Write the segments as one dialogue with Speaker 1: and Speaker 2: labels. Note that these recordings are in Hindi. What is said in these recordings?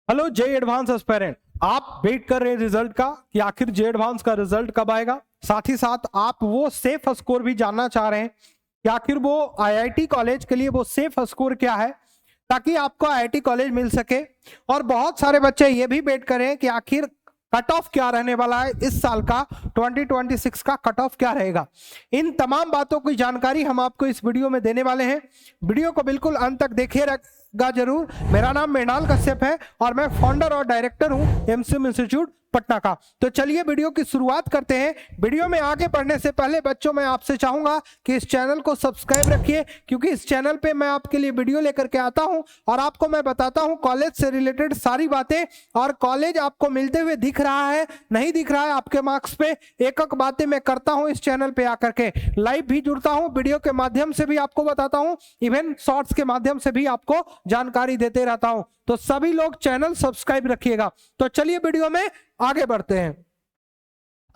Speaker 1: हेलो जे एडवांस एस्पिरेंट, आप वेट कर रहे हैं रिजल्ट का कि आखिर जे एडवांस का रिजल्ट कब आएगा। साथ ही साथ आप वो सेफ स्कोर भी जानना चाह रहे हैं कि आखिर वो आईआईटी कॉलेज के लिए वो सेफ स्कोर क्या है ताकि आपको आईआईटी कॉलेज मिल सके। और बहुत सारे बच्चे ये भी वेट कर रहे हैं कि आखिर कट ऑफ क्या रहने वाला है, इस साल का 2026 का कट ऑफ क्या रहेगा। इन तमाम बातों की जानकारी हम आपको इस वीडियो में देने वाले हैं। वीडियो को बिल्कुल अंत तक देखिएगा जरूर। मेरा नाम मृणाल कश्यप है और मैं फाउंडर और डायरेक्टर हूं एमसीएम इंस्टीट्यूट पटना का। तो चलिए वीडियो की शुरुआत करते हैं। वीडियो में आगे बढ़ने से पहले बच्चों मैं आपसे चाहूंगा कि इस चैनल को सब्सक्राइब रखिए, क्योंकि इस चैनल पे मैं आपके लिए वीडियो लेकर के आता हूं और आपको मैं बताता हूं कॉलेज से रिलेटेड सारी बातें। और कॉलेज आपको मिलते हुए दिख रहा है नहीं दिख रहा है आपके मार्क्स पे, एक एक बातें मैं करता हूं इस चैनल पे आकर के। लाइव भी जुड़ता हूं, वीडियो के माध्यम से भी आपको बताता हूं, इवन शॉर्ट्स के माध्यम से भी आपको जानकारी देते रहता हूं। तो सभी लोग चैनल सब्सक्राइब रखिएगा। तो चलिए वीडियो में आगे बढ़ते हैं।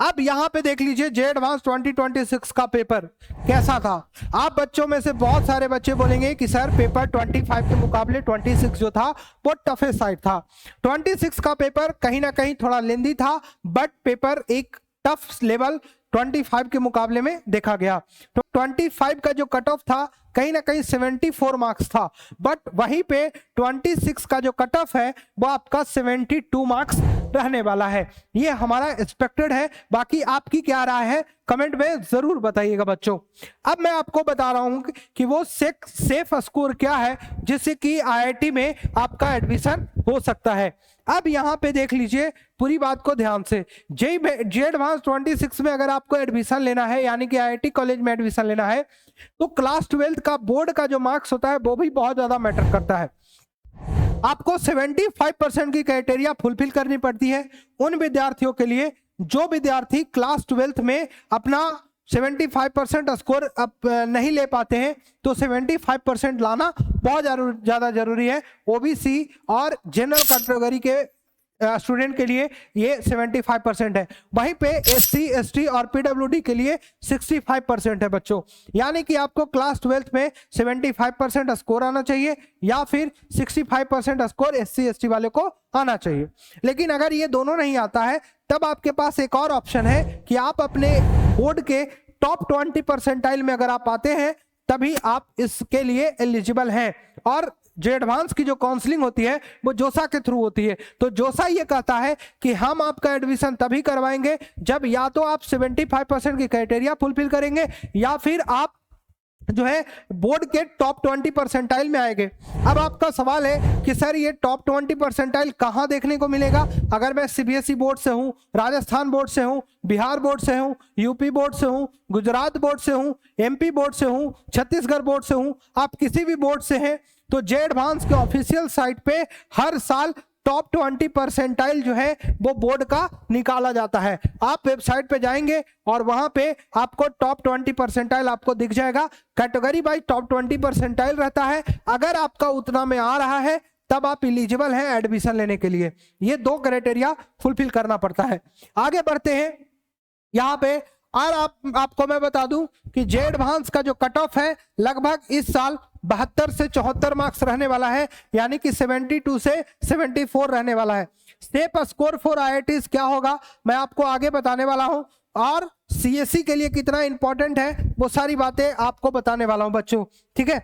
Speaker 1: अब यहां पे देख लीजिए जे एडवांस 2026 का पेपर कैसा था। आप बच्चों में से बहुत सारे बच्चे बोलेंगे कि सर पेपर 25 के मुकाबले 26 जो था वो टफेस्ट साइड था। 26 का पेपर कहीं ना कहीं थोड़ा लेंदी था, बट पेपर एक टफ लेवल 25 के मुकाबले में देखा गया। तो 25 का जो कट ऑफ था कहीं ना कहीं 74 मार्क्स था, बट वहीं पे 26 का जो कट ऑफ है वो आपका 72 मार्क्स रहने वाला है। ये हमारा एक्सपेक्टेड है। बाकी आपकी क्या राय है कमेंट में जरूर बताइएगा बच्चों। अब मैं आपको बता रहा हूं कि वो सेफ स्कोर क्या है जिससे कि आईआईटी में आपका एडमिशन हो सकता है। अब यहां पे देख लीजिए पूरी बात को ध्यान से। जे एडवांस 26 में अगर आपको एडमिशन लेना है, यानी कि आईआईटी कॉलेज में एडमिशन लेना है, तो क्लास 12 का बोर्ड का जो मार्क्स होता है वो भी बहुत ज्यादा मैटर करता है। आपको 75% की क्राइटेरिया फुलफिल करनी पड़ती है उन विद्यार्थियों के लिए जो विद्यार्थी क्लास 12 में अपना 75% स्कोर नहीं ले पाते हैं। तो 75% लाना बहुत ज्यादा जरूरी है। ओबीसी और जनरल कैटेगरी के स्टूडेंट के लिए ये 75% है। वहीं पे एससी एसटी और पीडब्ल्यूडी के लिए 65% है बच्चों। यानी कि आपको क्लास 12 में 75% स्कोर आना चाहिए या फिर 65% स्कोर एससी एसटी वाले को आना चाहिए। लेकिन अगर ये दोनों नहीं आता है तब आपके पास एक और ऑप्शन है कि आप अपने बोर्ड के टॉप 20% में अगर आप आते हैं तभी आप इसके लिए एलिजिबल हैं। और जो एडवांस की जो काउंसलिंग होती है वो जोसा के थ्रू होती है। तो जोसा ये कहता है कि हम आपका एडमिशन तभी करवाएंगे जब या तो आप 75% की क्राइटेरिया फुलफिल करेंगे या फिर आप जो है बोर्ड के टॉप 20% में आएंगे। अब आपका सवाल है कि सर ये टॉप 20% कहां देखने को मिलेगा। अगर मैं सीबीएसई बोर्ड से हूं, राजस्थान बोर्ड से हूं, बिहार बोर्ड से हूं, यूपी बोर्ड से हूं, गुजरात बोर्ड से हूं, एमपी बोर्ड से हूं, छत्तीसगढ़ बोर्ड से हूं, आप किसी भी बोर्ड से हैं, तो जे एडवांस के ऑफिशियल साइट पे हर साल टॉप 20% जो है वो बोर्ड का निकाला जाता है। आप वेबसाइट पे जाएंगे और वहां पे आपको टॉप 20% आपको दिख जाएगा। कैटेगरी वाइज टॉप 20% रहता है। अगर आपका उतना में आ रहा है तब आप एलिजिबल हैं एडमिशन लेने के लिए। ये दो क्राइटेरिया फुलफिल करना पड़ता है। आगे बढ़ते हैं यहाँ पे। और आपको मैं बता दूं कि जे एडवांस का जो कट ऑफ है लगभग इस साल 72 से 74 मार्क्स रहने वाला है, यानी कि 72 से 74 रहने वाला है। सेफ स्कोर फॉर आईआईटीज क्या होगा मैं आपको आगे बताने वाला हूं, और सीएससी के लिए कितना इंपॉर्टेंट है वो सारी बातें आपको बताने वाला हूं बच्चों, ठीक है।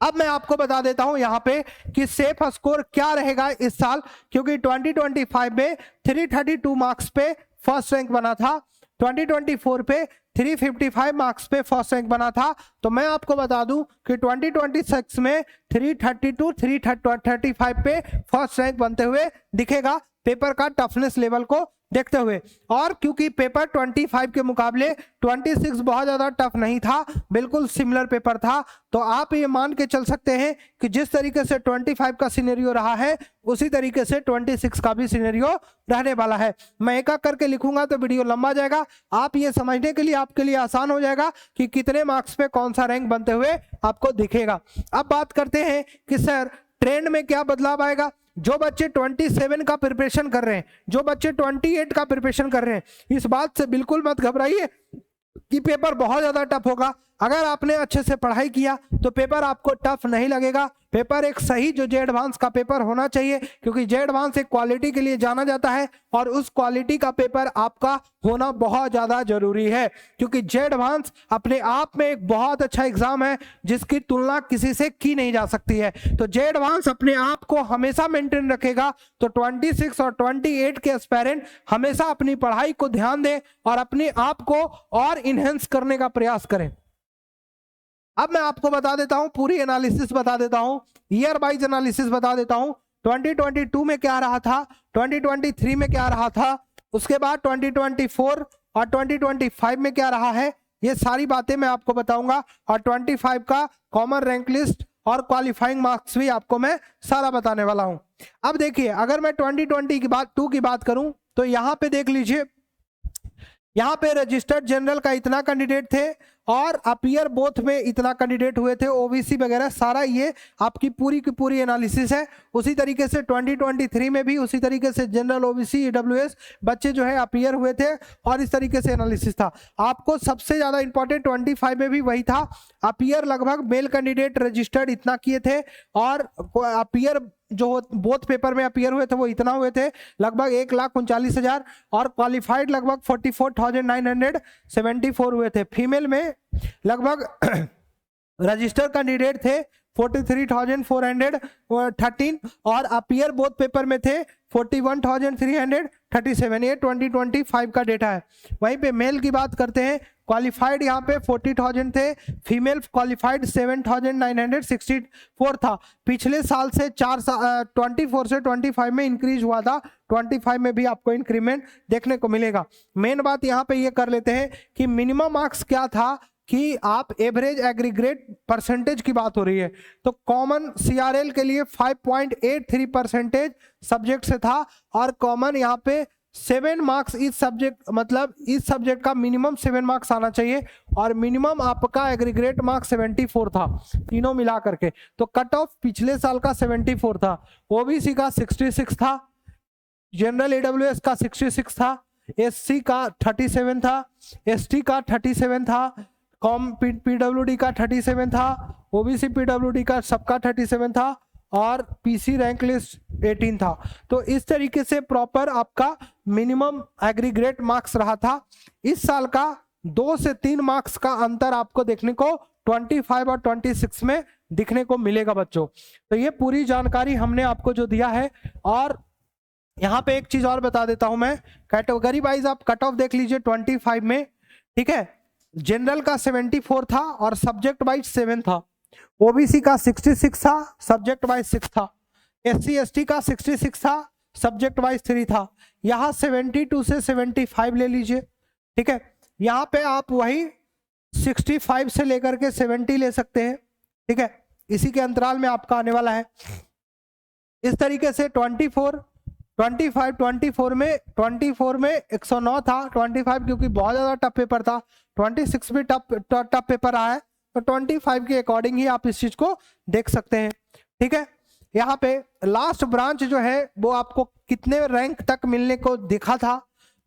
Speaker 1: अब मैं आपको बता देता हूं यहाँ पे कि सेफ स्कोर क्या रहेगा इस साल, क्योंकि 2025 में 332 मार्क्स पे फर्स्ट रैंक बना था, 2024 पे 355 मार्क्स पे फर्स्ट रैंक बना था। तो मैं आपको बता दूं कि 2026 में 332 335 पे फर्स्ट रैंक बनते हुए दिखेगा पेपर का टफनेस लेवल को देखते हुए। और क्योंकि पेपर 25 के मुकाबले 26 बहुत ज्यादा टफ नहीं था, बिल्कुल सिमिलर पेपर था, तो आप ये मान के चल सकते हैं कि जिस तरीके से 25 का सिनेरियो रहा है उसी तरीके से 26 का भी सिनेरियो रहने वाला है। मैं एक एक करके लिखूंगा तो वीडियो लंबा जाएगा। आप ये समझने के लिए आपके लिए आसान हो जाएगा कि कितने मार्क्स पे कौन सा रैंक बनते हुए आपको दिखेगा। अब बात करते हैं कि सर ट्रेंड में क्या बदलाव आएगा। जो बच्चे 27 का प्रिपरेशन कर रहे हैं, जो बच्चे 28 का प्रिपरेशन कर रहे हैं, इस बात से बिल्कुल मत घबराइए कि पेपर बहुत ज्यादा टफ होगा। अगर आपने अच्छे से पढ़ाई किया तो पेपर आपको टफ नहीं लगेगा। पेपर एक सही जो जे एडवांस का पेपर होना चाहिए, क्योंकि जे एडवांस एक क्वालिटी के लिए जाना जाता है और उस क्वालिटी का पेपर आपका होना बहुत ज्यादा जरूरी है, क्योंकि जे एडवांस अपने आप में एक बहुत अच्छा एग्जाम है जिसकी तुलना किसी से की नहीं जा सकती है। तो जे एडवांस अपने आप को हमेशा मेंटेन रखेगा। तो 26 और 28 के एस्पायरेंट हमेशा अपनी पढ़ाई को ध्यान दें और अपने आप को और इनहेंस करने का प्रयास करें। अब मैं आपको बता देता हूं, पूरी एनालिसिस बता देता हूं, ईयर वाइज एनालिसिस बता देता हूं। 2022 में क्या रहा था, 2023 में क्या रहा था, उसके बाद 2024 और 2025 में क्या रहा है, ये सारी बातें मैं आपको बताऊंगा। और 25 का कॉमन रैंक लिस्ट और क्वालिफाइंग मार्क्स भी आपको मैं सारा बताने वाला हूं। अब देखिए, अगर मैं 2022 की बात करूं तो यहां पे देख लीजिए, यहाँ पे रजिस्टर्ड जनरल का इतना कैंडिडेट थे और अपीयर बोथ में इतना कैंडिडेट हुए थे, ओबीसी वगैरह सारा ये आपकी पूरी की पूरी एनालिसिस है। उसी तरीके से 2023 में भी उसी तरीके से जनरल, ओबीसी, ईडब्ल्यूएस बच्चे जो है अपीयर हुए थे और इस तरीके से एनालिसिस था। आपको सबसे ज्यादा इंपॉर्टेंट 25 में भी वही था। अपीयर लगभग मेल कैंडिडेट रजिस्टर्ड इतना किए थे और अपीयर जो बोथ पेपर में अपीयर हुए थे वो इतना हुए थे, लगभग 1,39,000, और क्वालिफाइड लगभग 44,974 हुए थे। फीमेल में लगभग रजिस्टर्ड कैंडिडेट थे 43,413 और अपीयर बोथ पेपर में थे 41,337। ये 2025 का डेटा है। वहीं पे मेल की बात करते हैं, क्वालिफाइड यहाँ पे 40,000 थे, फीमेल क्वालिफाइड 7,964 था। पिछले साल से 24 से 25 में इंक्रीज हुआ था, 25 में भी आपको इंक्रीमेंट देखने को मिलेगा। मेन बात यहाँ पे ये कर लेते हैं कि मिनिमम मार्क्स क्या था, कि आप एवरेज एग्रीगेट परसेंटेज की बात हो रही है, तो कॉमन सीआरएल के लिए 5.83% सब्जेक्ट से था और कॉमन यहाँ पे 7 मार्क्स इस सब्जेक्ट, मतलब इस सब्जेक्ट का मिनिमम 7 मार्क्स आना चाहिए और मिनिमम आपका एग्रीगेट मार्क्स 74 था तीनों मिला करके। तो कट ऑफ पिछले साल का 74 था, ओबीसी का 66 था, जनरल ईडब्ल्यूएस का 66 था, एससी का 37 था, एसटी का 37 था, कॉम पीडब्ल्यूडी का 37 था, ओबीसी पीडब्ल्यूडी का सबका 37 था और पीसी रैंक लिस्ट 18 था। तो इस तरीके से प्रॉपर आपका मिनिमम एग्रीगेट मार्क्स रहा था। इस साल का 2 से 3 मार्क्स का अंतर आपको देखने को 25 और 26 में दिखने को मिलेगा बच्चों। तो ये पूरी जानकारी हमने आपको जो दिया है। और यहाँ पे एक चीज और बता देता हूं मैं, कैटेगरी वाइज आप कट ऑफ देख लीजिए 25 में, ठीक है। जनरल का 74 था और सब्जेक्ट वाइज 7 था, ओबीसी का 66 था, सब्जेक्ट वाइज 6 था, एससी एसटी का 66 था, सब्जेक्ट वाइज 3 था। यहाँ 72 से 75 ले लीजिए, ठीक है। यहाँ पे आप वही 65 से लेकर के 70 ले सकते हैं, ठीक है, इसी के अंतराल में आपका आने वाला है। इस तरीके से 24 में 109 था, 25 क्योंकि बहुत ज्यादा टफ पेपर था, 26 भी टफ पेपर आया है, तो 25 के अकॉर्डिंग ही आप इस चीज को देख सकते हैं, ठीक है। यहाँ पे लास्ट ब्रांच जो है वो आपको कितने रैंक तक मिलने को दिखा था,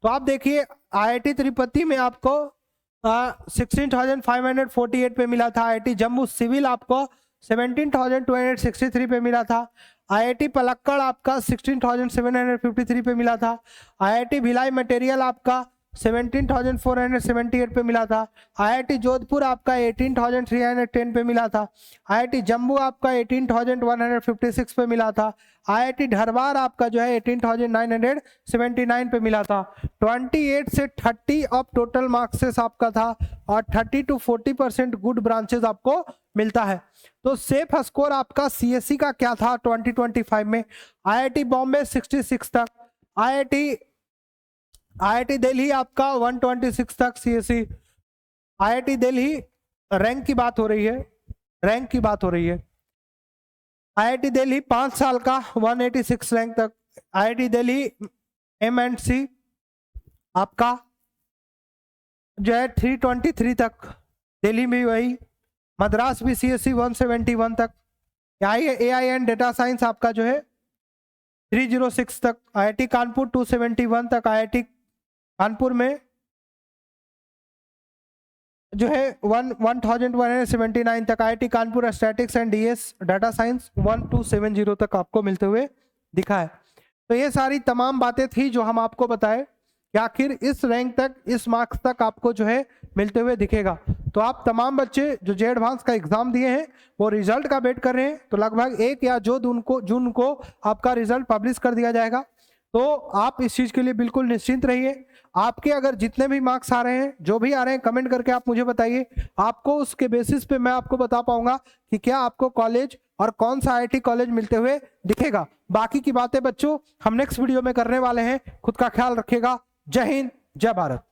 Speaker 1: तो आप देखिए आईआईटी तिरुपति में आपको 16,548 पे मिला था, आईआईटी जम्मू सिविल आपको 17,263 पे मिला था, आईआईटी पलक्कड़ आपका 16,753 पे मिला था, आईआईटी भिलाई मटेरियल आपका 17,478 पे मिला था, आईआईटी जोधपुर आपका 18,310 पे मिला था, आईआईटी जम्मू आपका 18,156 पे मिला था, आईआईटी धरवार आपका जो है 18,979 पे मिला था। 28 से 30 ऑफ टोटल मार्क्सेस आपका था और 30 to 40% गुड ब्रांचेस आपको मिलता है। तो सेफ स्कोर आपका सीएससी का क्या था 2025 में, आईआईटी बॉम्बे 66 तक, आईआईटी दिल्ली आपका 126 तक सीएससी, आईआईटी दिल्ली रैंक की बात हो रही है, रैंक की बात हो रही है, आईआईटी दिल्ली 5 साल का 186 रैंक तक, आईआईटी दिल्ली एमएनसी आपका जो है 323 तक, दिल्ली में वही, मद्रास भी सीएससी 171 तक, एआई एंड डेटा साइंस आपका जो है 306 तक, आईआईटी कानपुर 271 तक, आईआईटी कानपुर में जो है 1179 तक, IIT Kanpur statics and DS data science 1270 तक आपको मिलते हुए दिखा है। तो ये सारी तमाम बातें थी जो हम आपको बताए कि आखिर इस रैंक तक, इस मार्क्स तक आपको जो है मिलते हुए दिखेगा। तो आप तमाम बच्चे जो जे एडवांस का एग्जाम दिए हैं वो रिजल्ट का वेट कर रहे हैं, तो लगभग 1 या 2 जून को आपका रिजल्ट पब्लिश कर दिया जाएगा। तो आप इस चीज के लिए बिल्कुल निश्चिंत रहिए। आपके अगर जितने भी मार्क्स आ रहे हैं, जो भी आ रहे हैं, कमेंट करके आप मुझे बताइए। आपको उसके बेसिस पे मैं आपको बता पाऊंगा कि क्या आपको कॉलेज और कौन सा IIT कॉलेज मिलते हुए दिखेगा। बाकी की बातें बच्चों हम नेक्स्ट वीडियो में करने वाले हैं। खुद का ख्याल रखिएगा। जय हिंद, जय भारत।